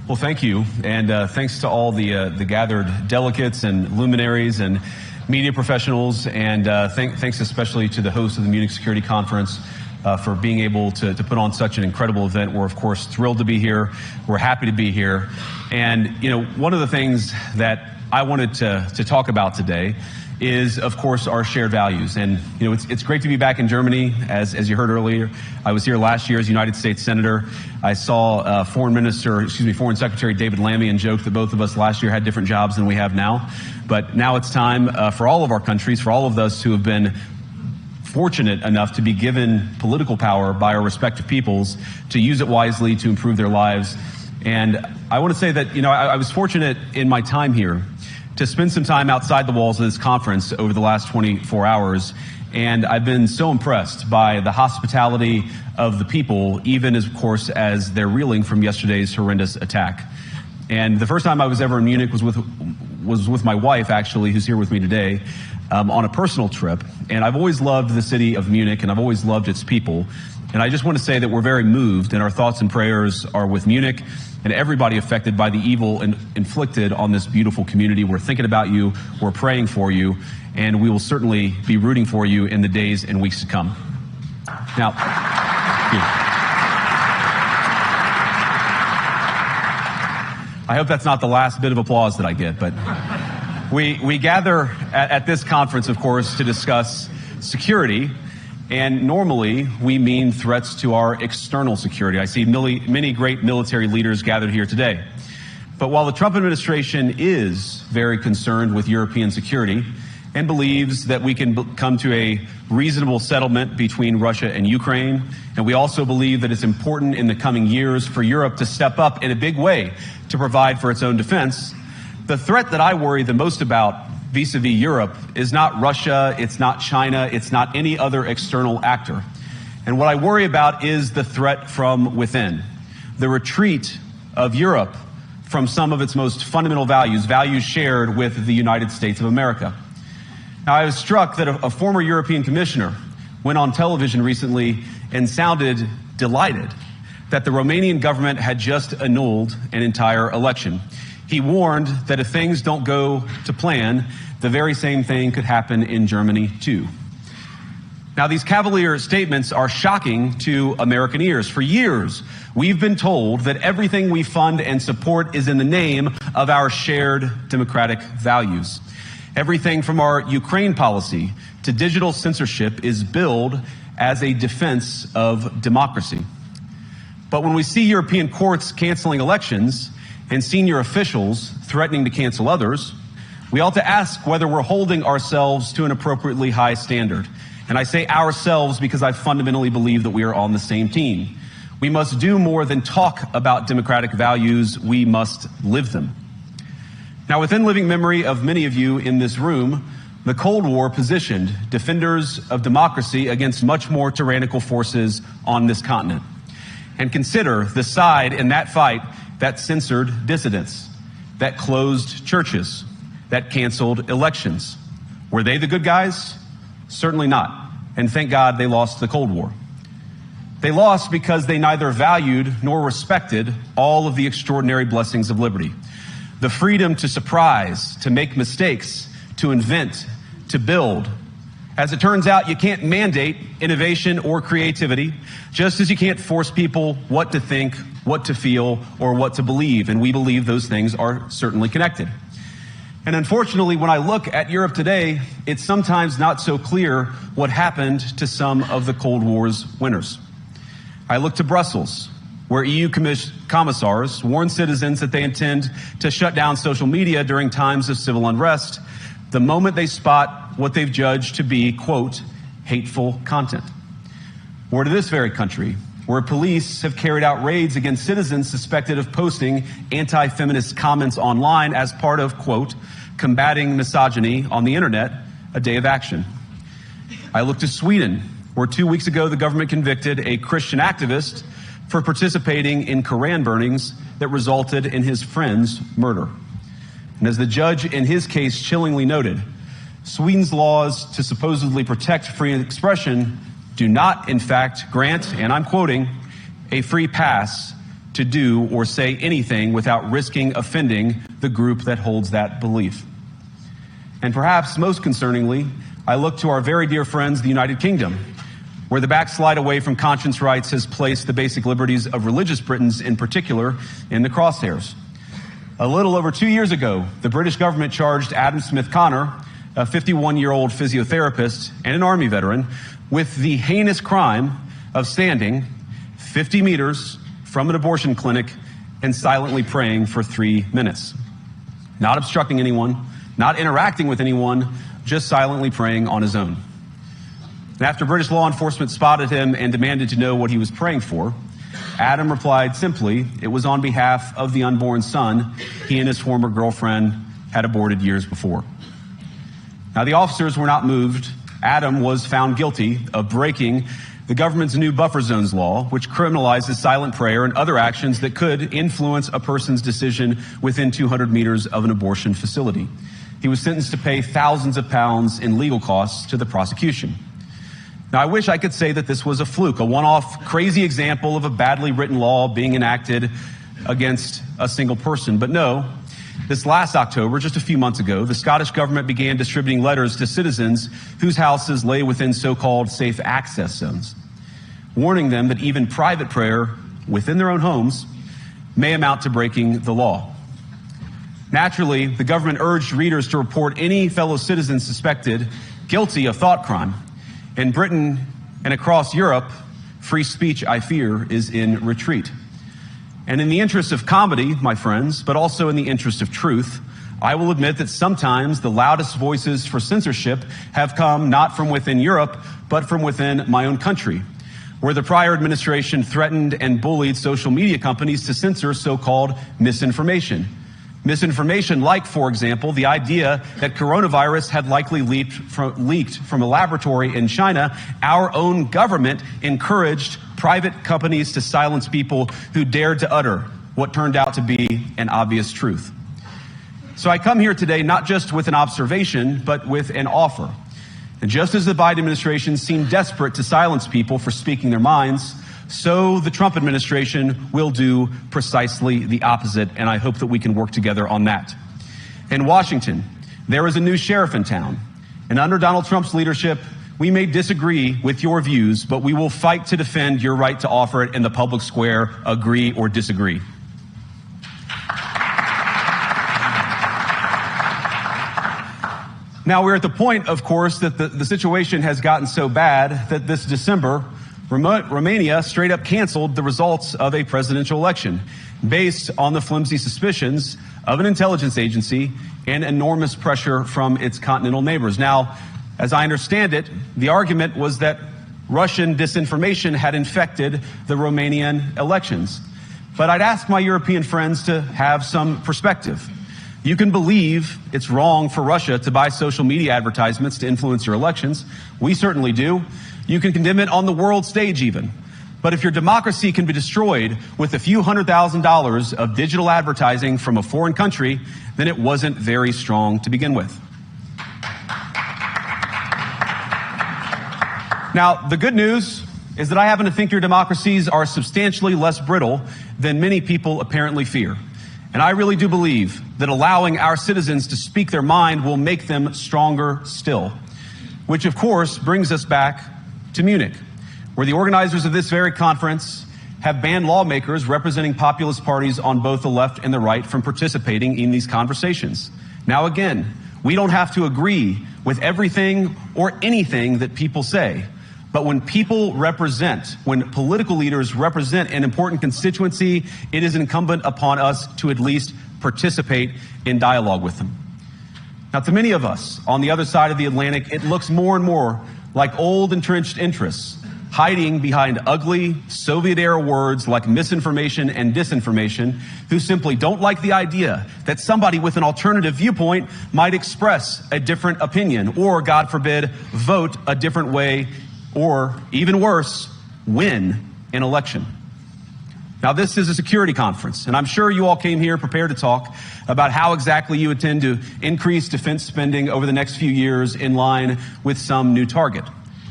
Well, thank you, and thanks to all the gathered delegates and luminaries and media professionals, and thanks especially to the host of the Munich Security Conference for being able to put on such an incredible event. We're, of course, thrilled to be here. We're happy to be here. And, you know, one of the things that I wanted to talk about today is, of course, our shared values. And, you know, it's great to be back in Germany. As you heard earlier, I was here last year as United States Senator. I saw Foreign Secretary David Lammy, and joked that both of us last year had different jobs than we have now. But now it's time for all of our countries, for all of us who have been fortunate enough to be given political power by our respective peoples, to use it wisely to improve their lives. And I want to say that, you know, I was fortunate in my time here to spend some time outside the walls of this conference over the last 24 hours. And I've been so impressed by the hospitality of the people, even as, of course, as they're reeling from yesterday's horrendous attack. And the first time I was ever in Munich was with my wife, actually, who's here with me today, on a personal trip. And I've always loved the city of Munich, and I've always loved its people. And I just want to say that we're very moved, and our thoughts and prayers are with Munich and everybody affected by the evil inflicted on this beautiful community. We're thinking about you, we're praying for you, and we will certainly be rooting for you in the days and weeks to come. Now, I hope that's not the last bit of applause that I get, but we gather at this conference, of course, to discuss security. And normally, we mean threats to our external security. I see many great military leaders gathered here today. But while the Trump administration is very concerned with European security and believes that we can come to a reasonable settlement between Russia and Ukraine, and we also believe that it's important in the coming years for Europe to step up in a big way to provide for its own defense, the threat that I worry the most about vis-a-vis Europe is not Russia, it's not China, it's not any other external actor. And what I worry about is the threat from within, the retreat of Europe from some of its most fundamental values shared with the United States of America. Now, I was struck that a former European commissioner went on television recently and sounded delighted that the Romanian government had just annulled an entire election. He warned that if things don't go to plan, the very same thing could happen in Germany, too. Now, these cavalier statements are shocking to American ears. For years, we've been told that everything we fund and support is in the name of our shared democratic values. Everything from our Ukraine policy to digital censorship is billed as a defense of democracy. But when we see European courts canceling elections and senior officials threatening to cancel others, we ought to ask whether we're holding ourselves to an appropriately high standard. And I say ourselves because I fundamentally believe that we are on the same team. We must do more than talk about democratic values, we must live them. Now, within living memory of many of you in this room, the Cold War positioned defenders of democracy against much more tyrannical forces on this continent. And consider the side in that fight that censored dissidents, that closed churches, that canceled elections. Were they the good guys? Certainly not. And thank God they lost the Cold War. They lost because they neither valued nor respected all of the extraordinary blessings of liberty. The freedom to surprise, to make mistakes, to invent, to build. As it turns out, you can't mandate innovation or creativity, just as you can't force people what to think, what to feel, or what to believe. And we believe those things are certainly connected. And unfortunately, when I look at Europe today, it's sometimes not so clear what happened to some of the Cold War's winners. I look to Brussels, where EU commissars warn citizens that they intend to shut down social media during times of civil unrest the moment they spot what they've judged to be, quote, hateful content. Or to this very country, where police have carried out raids against citizens suspected of posting anti-feminist comments online as part of, quote, combating misogyny on the internet, a day of action. I look to Sweden, where 2 weeks ago the government convicted a Christian activist for participating in Koran burnings that resulted in his friend's murder. And as the judge in his case chillingly noted, Sweden's laws to supposedly protect free expression do not, in fact, grant, and I'm quoting, a free pass to do or say anything without risking offending the group that holds that belief. And perhaps most concerningly, I look to our very dear friends, the United Kingdom, where the backslide away from conscience rights has placed the basic liberties of religious Britons in particular in the crosshairs. A little over 2 years ago, the British government charged Adam Smith Connor, a 51-year-old physiotherapist and an Army veteran, with the heinous crime of standing 50 meters from an abortion clinic and silently praying for 3 minutes. Not obstructing anyone, not interacting with anyone, just silently praying on his own. And after British law enforcement spotted him and demanded to know what he was praying for, Adam replied simply, it was on behalf of the unborn son he and his former girlfriend had aborted years before. Now, the officers were not moved. Adam was found guilty of breaking the government's new buffer zones law, which criminalizes silent prayer and other actions that could influence a person's decision within 200 meters of an abortion facility. He was sentenced to pay thousands of pounds in legal costs to the prosecution. Now, I wish I could say that this was a fluke, a one-off crazy example of a badly written law being enacted against a single person. But no, this last October, just a few months ago, the Scottish government began distributing letters to citizens whose houses lay within so-called safe access zones, warning them that even private prayer within their own homes may amount to breaking the law. Naturally, the government urged readers to report any fellow citizen suspected guilty of thought crime. In Britain and across Europe, free speech, I fear, is in retreat. And in the interest of comedy, my friends, but also in the interest of truth, I will admit that sometimes the loudest voices for censorship have come not from within Europe, but from within my own country, where the prior administration threatened and bullied social media companies to censor so-called misinformation. Misinformation like, for example, the idea that coronavirus had likely leaked from a laboratory in China. Our own government encouraged private companies to silence people who dared to utter what turned out to be an obvious truth. So I come here today not just with an observation, but with an offer. And just as the Biden administration seemed desperate to silence people for speaking their minds, so the Trump administration will do precisely the opposite, and I hope that we can work together on that. In Washington, there is a new sheriff in town, and under Donald Trump's leadership, we may disagree with your views, but we will fight to defend your right to offer it in the public square, agree or disagree. Now, we're at the point, of course, that the situation has gotten so bad that this December, Romania straight up canceled the results of a presidential election based on the flimsy suspicions of an intelligence agency and enormous pressure from its continental neighbors. Now, as I understand it, the argument was that Russian disinformation had infected the Romanian elections. But I'd ask my European friends to have some perspective. You can believe it's wrong for Russia to buy social media advertisements to influence your elections. We certainly do. You can condemn it on the world stage even. But if your democracy can be destroyed with a few $100,000 of digital advertising from a foreign country, then it wasn't very strong to begin with. Now, the good news is that I happen to think your democracies are substantially less brittle than many people apparently fear. And I really do believe that allowing our citizens to speak their mind will make them stronger still. Which, of course, brings us back to Munich, where the organizers of this very conference have banned lawmakers representing populist parties on both the left and the right from participating in these conversations. Now, again, we don't have to agree with everything or anything that people say. But when people represent, when political leaders represent an important constituency, it is incumbent upon us to at least participate in dialogue with them. Now, to many of us on the other side of the Atlantic, it looks more and more like old entrenched interests hiding behind ugly Soviet-era words like misinformation and disinformation, who simply don't like the idea that somebody with an alternative viewpoint might express a different opinion or, God forbid, vote a different way, or even worse, win an election. Now, this is a security conference, and I'm sure you all came here prepared to talk about how exactly you intend to increase defense spending over the next few years in line with some new target.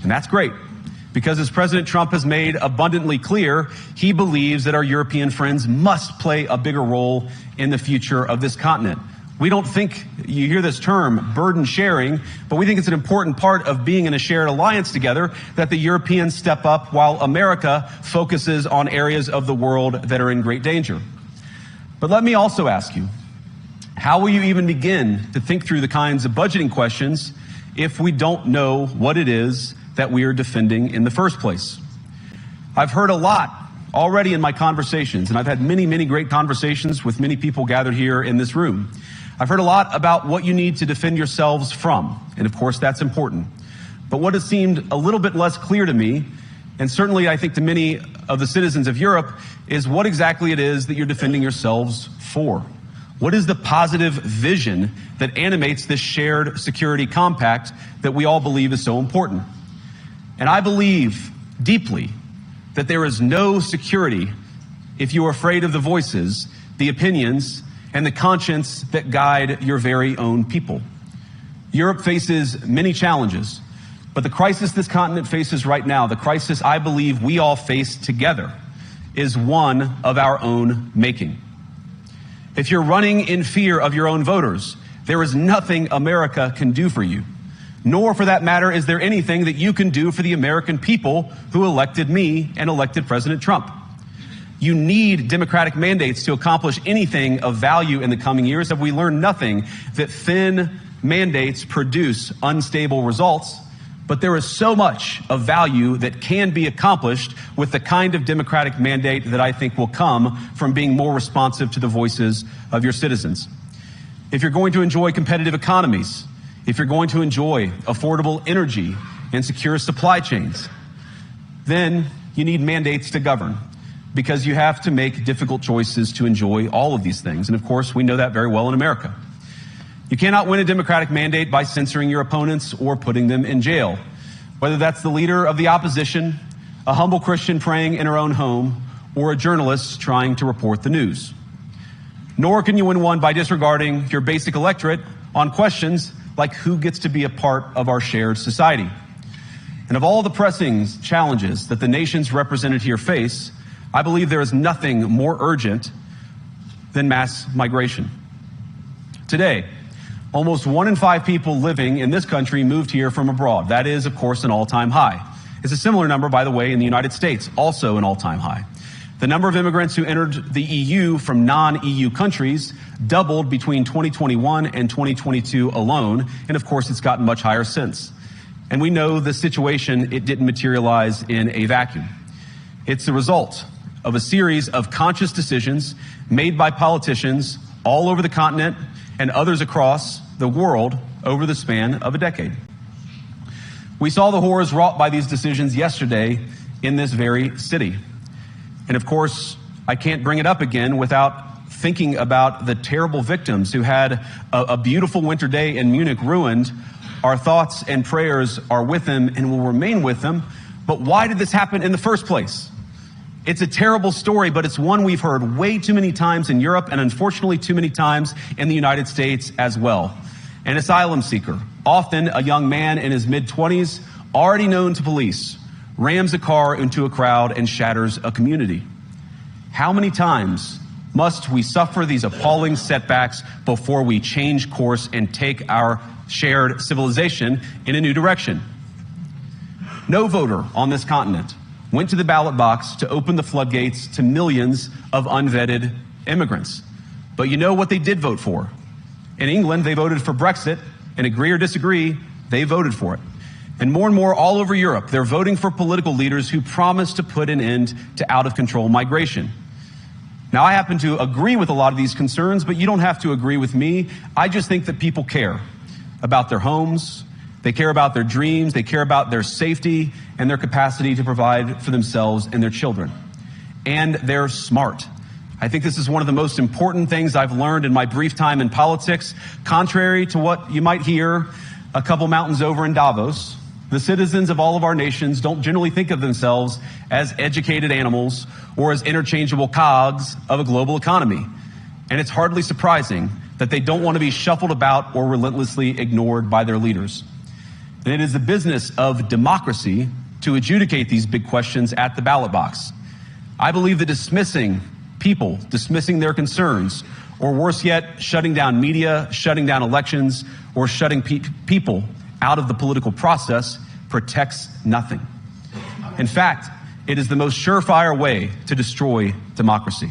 And that's great. Because as President Trump has made abundantly clear, he believes that our European friends must play a bigger role in the future of this continent. We don't think, you hear this term, burden sharing, but we think it's an important part of being in a shared alliance together that the Europeans step up while America focuses on areas of the world that are in great danger. But let me also ask you, how will you even begin to think through the kinds of budgeting questions if we don't know what it is that we are defending in the first place? I've heard a lot already in my conversations, and I've had many, many great conversations with many people gathered here in this room. I've heard a lot about what you need to defend yourselves from, and of course that's important. But what has seemed a little bit less clear to me, and certainly I think to many of the citizens of Europe, is what exactly it is that you're defending yourselves for. What is the positive vision that animates this shared security compact that we all believe is so important? And I believe deeply that there is no security if you are afraid of the voices, the opinions, and the conscience that guide your very own people. Europe faces many challenges, but the crisis this continent faces right now, the crisis I believe we all face together, is one of our own making. If you're running in fear of your own voters, there is nothing America can do for you. Nor, for that matter, is there anything that you can do for the American people who elected me and elected President Trump. You need democratic mandates to accomplish anything of value in the coming years. Have we learned nothing that thin mandates produce unstable results? But there is so much of value that can be accomplished with the kind of democratic mandate that I think will come from being more responsive to the voices of your citizens. If you're going to enjoy competitive economies, if you're going to enjoy affordable energy and secure supply chains, then you need mandates to govern, because you have to make difficult choices to enjoy all of these things. And of course, we know that very well in America. You cannot win a democratic mandate by censoring your opponents or putting them in jail, whether that's the leader of the opposition, a humble Christian praying in her own home, or a journalist trying to report the news. Nor can you win one by disregarding your basic electorate on questions like who gets to be a part of our shared society. And of all the pressing challenges that the nations represented here face, I believe there is nothing more urgent than mass migration. Today, almost 1 in 5 people living in this country moved here from abroad. That is, of course, an all-time high. It's a similar number, by the way, in the United States, also an all-time high. The number of immigrants who entered the EU from non-EU countries doubled between 2021 and 2022 alone, and of course it's gotten much higher since. And we know the situation, it didn't materialize in a vacuum. It's the result of a series of conscious decisions made by politicians all over the continent and others across the world over the span of a decade. We saw the horrors wrought by these decisions yesterday in this very city. And of course, I can't bring it up again without thinking about the terrible victims who had a beautiful winter day in Munich ruined. Our thoughts and prayers are with them and will remain with them. But why did this happen in the first place? It's a terrible story, but it's one we've heard way too many times in Europe and unfortunately too many times in the United States as well. An asylum seeker, often a young man in his mid-20s, already known to police, rams a car into a crowd and shatters a community. How many times must we suffer these appalling setbacks before we change course and take our shared civilization in a new direction? No voter on this continent went to the ballot box to open the floodgates to millions of unvetted immigrants. But you know what they did vote for? In England, they voted for Brexit, and agree or disagree, they voted for it. And more all over Europe, they're voting for political leaders who promise to put an end to out-of-control migration. Now, I happen to agree with a lot of these concerns, but you don't have to agree with me. I just think that people care about their homes, they care about their dreams, they care about their safety and their capacity to provide for themselves and their children. And they're smart. I think this is one of the most important things I've learned in my brief time in politics. Contrary to what you might hear a couple mountains over in Davos, the citizens of all of our nations don't generally think of themselves as educated animals or as interchangeable cogs of a global economy. And it's hardly surprising that they don't want to be shuffled about or relentlessly ignored by their leaders. And it is the business of democracy to adjudicate these big questions at the ballot box. I believe that dismissing people, dismissing their concerns, or worse yet, shutting down media, shutting down elections, or shutting people out of the political process protects nothing. In fact, it is the most surefire way to destroy democracy.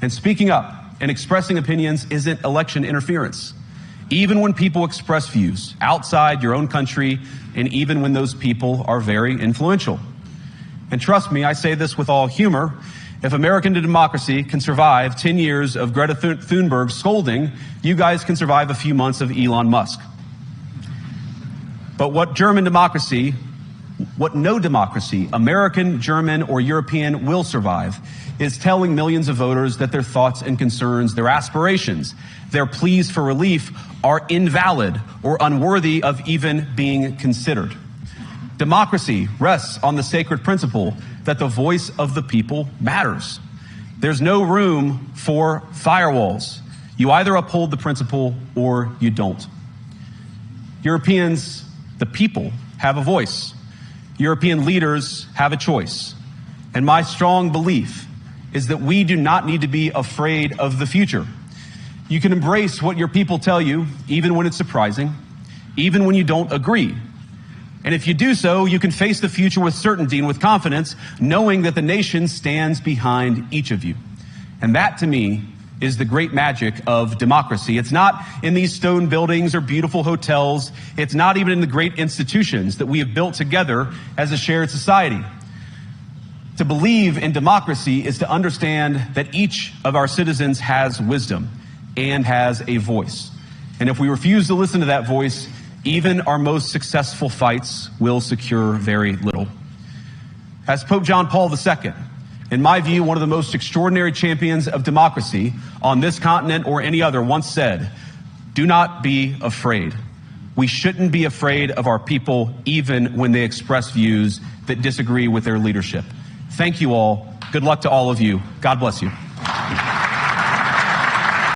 And speaking up and expressing opinions isn't election interference. Even when people express views outside your own country, and even when those people are very influential. And trust me, I say this with all humor, if American democracy can survive 10 years of Greta Thunberg scolding, you guys can survive a few months of Elon Musk. But what no democracy, American, German, or European, will survive is telling millions of voters that their thoughts and concerns, their aspirations, their pleas for relief are invalid or unworthy of even being considered. Democracy rests on the sacred principle that the voice of the people matters. There's no room for firewalls. You either uphold the principle or you don't. Europeans, the people, have a voice. European leaders have a choice. And my strong belief is that we do not need to be afraid of the future. You can embrace what your people tell you, even when it's surprising, even when you don't agree. And if you do so, you can face the future with certainty and with confidence, knowing that the nation stands behind each of you. And that, to me, is the great magic of democracy. It's not in these stone buildings or beautiful hotels. It's not even in the great institutions that we have built together as a shared society. To believe in democracy is to understand that each of our citizens has wisdom and has a voice. And if we refuse to listen to that voice, even our most successful fights will secure very little. As Pope John Paul II, in my view, one of the most extraordinary champions of democracy on this continent or any other, once said, "Do not be afraid." We shouldn't be afraid of our people, even when they express views that disagree with their leadership. Thank you all. Good luck to all of you. God bless you.